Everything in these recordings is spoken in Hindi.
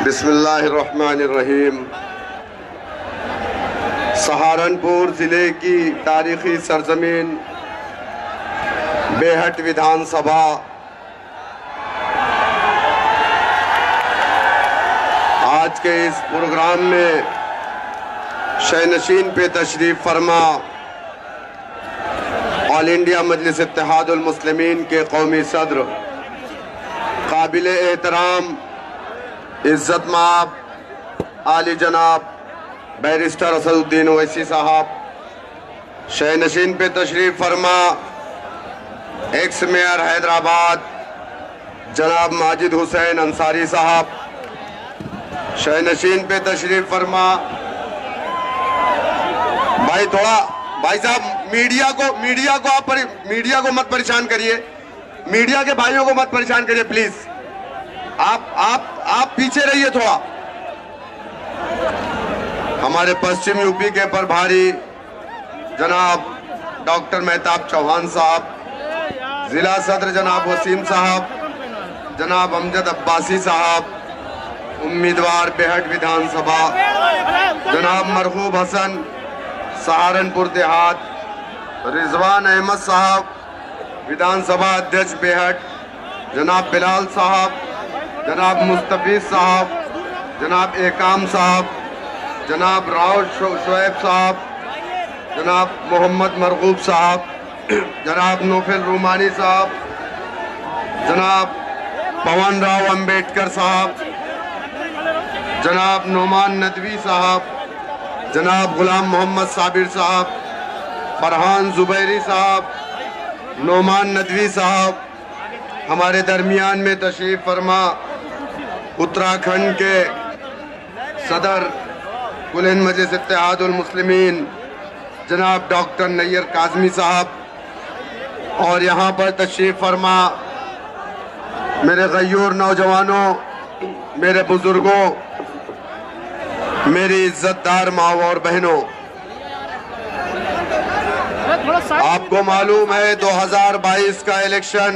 बिस्मिल्लाहिर्रहमानिर्रहीम। सहारनपुर ज़िले की तारीख़ी सरजमीन बेहट विधानसभा आज के इस प्रोग्राम में शहनशीन पे तशरीफ़ फरमा ऑल इंडिया मजलिस इत्तेहादुल मुस्लिमीन के कौमी सदर काबिल एहतराम इज़्ज़त माब आली जनाब बैरिस्टर असदुद्दीन ओवैसी साहब, शहनशीन पे तशरीफ़ फरमा एक्स मेयर हैदराबाद जनाब माजिद हुसैन अंसारी साहब, शहनशीन पे तशरीफ़ फरमा भाई साहब मीडिया को मत परेशान करिए, मीडिया के भाइयों को मत परेशान करिए प्लीज। आप पीछे रहिए थोड़ा। हमारे पश्चिम यूपी के प्रभारी जनाब डॉक्टर मेहताब चौहान साहब, जिला सदर जनाब वसीम साहब, जनाब अमजद अब्बासी साहब, उम्मीदवार बेहट विधानसभा जनाब मरहूब हसन सहारनपुर देहात, रिजवान अहमद साहब, विधानसभा अध्यक्ष बेहट जनाब बिलाल साहब, जनाब मुस्तफीज साहब, जनाब एकाम साहब, जनाब राव शुएब साहब, जनाब मोहम्मद मरगूब साहब, जनाब नौफिल रूमानी साहब, जनाब पवन राव अंबेडकर साहब, जनाब नोमान नदवी साहब, जनाब गुलाम मोहम्मद साबिर साहब, फरहान जुबैरी साहब, नोमान नदवी साहब, हमारे दरमियान में तशरीफ़ फरमा उत्तराखंड के सदर कुल हिंद मजलिस इत्तेहादुल मुस्लिमीन जनाब डॉक्टर नैयर काज़मी साहब, और यहाँ पर तशरीफ़ फरमा मेरे गयूर नौजवानों, मेरे बुजुर्गों, मेरी इज्जतदार माओ और बहनों, आपको मालूम है 2022 का इलेक्शन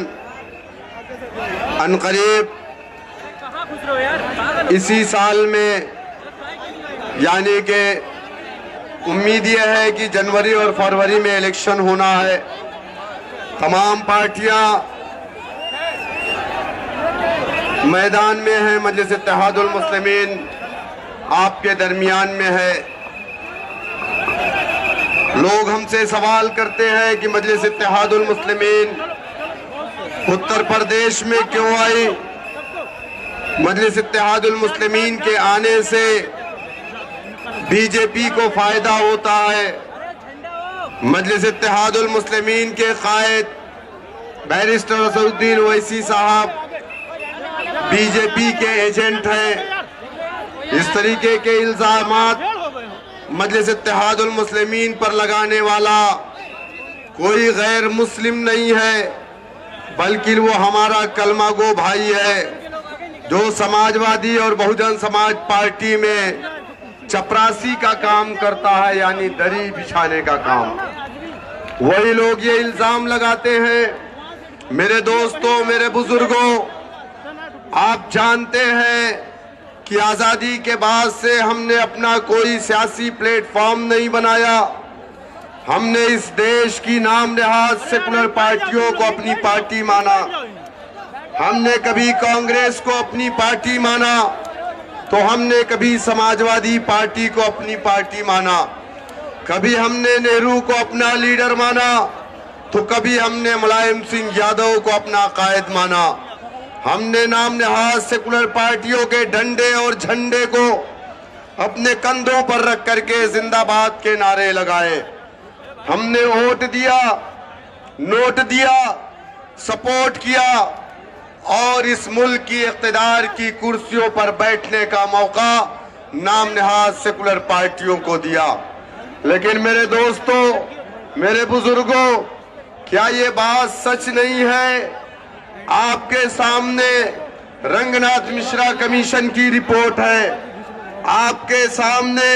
अनकरीब इसी साल में, यानी कि उम्मीद यह है कि जनवरी और फरवरी में इलेक्शन होना है। तमाम पार्टियां मैदान में हैं, मजलिस इत्तेहादुल मुस्लिमीन आपके दरमियान में है। लोग हमसे सवाल करते हैं कि मजलिस इत्तेहादुल मुस्लिमीन उत्तर प्रदेश में क्यों आई। मजलिस इत्तेहादुल मुस्लिमीन के आने से बीजेपी को फायदा होता है। मजलिस इत्तेहादुल मुस्लिमीन के कायद बैरिस्टर असदुद्दीन ओवैसी साहब बीजेपी के एजेंट हैं। इस तरीके के इल्जामात मजलिस इत्तेहादुल मुस्लिमीन पर लगाने वाला कोई गैर मुस्लिम नहीं है, बल्कि वो हमारा कलमा गो भाई है, जो समाजवादी और बहुजन समाज पार्टी में चपरासी का काम करता है, यानी दरी बिछाने का काम। वही लोग ये इल्जाम लगाते हैं। मेरे दोस्तों, मेरे बुजुर्गों, आप जानते हैं कि आज़ादी के बाद से हमने अपना कोई सियासी प्लेटफॉर्म नहीं बनाया। हमने इस देश की नाम नहाद सेकुलर पार्टियों को अपनी पार्टी माना। हमने कभी कांग्रेस को अपनी पार्टी माना, तो हमने कभी समाजवादी पार्टी को अपनी पार्टी माना। कभी हमने नेहरू को अपना लीडर माना, तो कभी हमने मुलायम सिंह यादव को अपना कायद माना। हमने नाम नहाद सेकुलर पार्टियों के डंडे और झंडे को अपने कंधों पर रख करके जिंदाबाद के नारे लगाए। हमने वोट दिया, नोट दिया, सपोर्ट किया और इस मुल्क की इख्तिदार की कुर्सियों पर बैठने का मौका नाम नहाद सेकुलर पार्टियों को दिया। लेकिन मेरे दोस्तों, मेरे बुजुर्गों, क्या ये बात सच नहीं है? आपके सामने रंगनाथ मिश्रा कमीशन की रिपोर्ट है, आपके सामने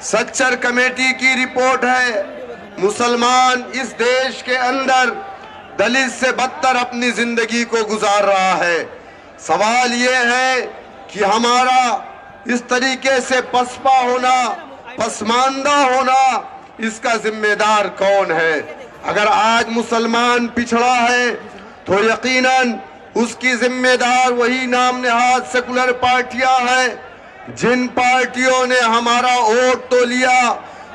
सच्चर कमेटी की रिपोर्ट है। मुसलमान इस देश के अंदर दलित से बदतर अपनी जिंदगी को गुजार रहा है। सवाल ये है कि हमारा इस तरीके से पसपा होना, पसमानदा होना, इसका जिम्मेदार कौन है? अगर आज मुसलमान पिछड़ा है तो यकीनन उसकी जिम्मेदार वही नाम नहाद सेकुलर पार्टियां हैं जिन पार्टियों ने हमारा वोट तो लिया,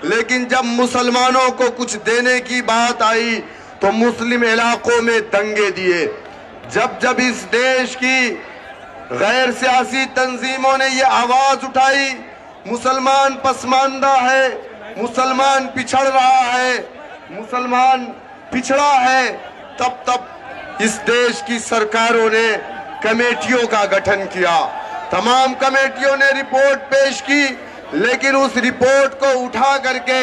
लेकिन जब मुसलमानों को कुछ देने की बात आई तो मुस्लिम इलाकों में दंगे दिए। जब जब इस देश की गैर सियासी तंजीमों ने ये आवाज उठाई मुसलमान पसमानदा है, मुसलमान पिछड़ रहा है, मुसलमान पिछड़ा है, तब तब इस देश की सरकारों ने कमेटियों का गठन किया। तमाम कमेटियों ने रिपोर्ट पेश की, लेकिन उस रिपोर्ट को उठा करके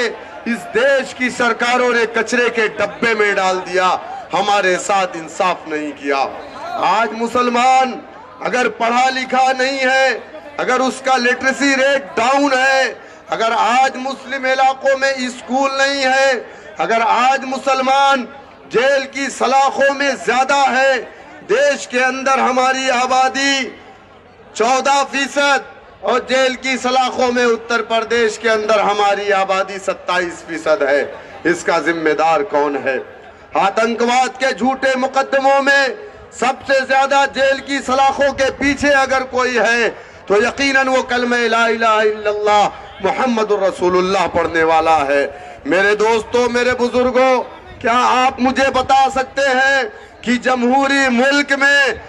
इस देश की सरकारों ने कचरे के डब्बे में डाल दिया। हमारे साथ इंसाफ नहीं किया। आज मुसलमान अगर पढ़ा लिखा नहीं है, अगर उसका लिटरेसी रेट डाउन है, अगर आज मुस्लिम इलाकों में स्कूल नहीं है, अगर आज मुसलमान जेल की सलाखों में ज्यादा है, देश के अंदर हमारी आबादी 14% और जेल की सलाखों में उत्तर प्रदेश के अंदर हमारी आबादी 27% है, इसका जिम्मेदार कौन है? आतंकवाद के झूठे मुकदमों में सबसे ज्यादा जेल की सलाखों के पीछे अगर कोई है तो यकीनन वो कलमा ला इलाहा इल्लल्लाह मुहम्मदुर रसूलुल्लाह पढ़ने वाला है। मेरे दोस्तों, मेरे बुजुर्गों, क्या आप मुझे बता सकते हैं कि जमहूरी मुल्क में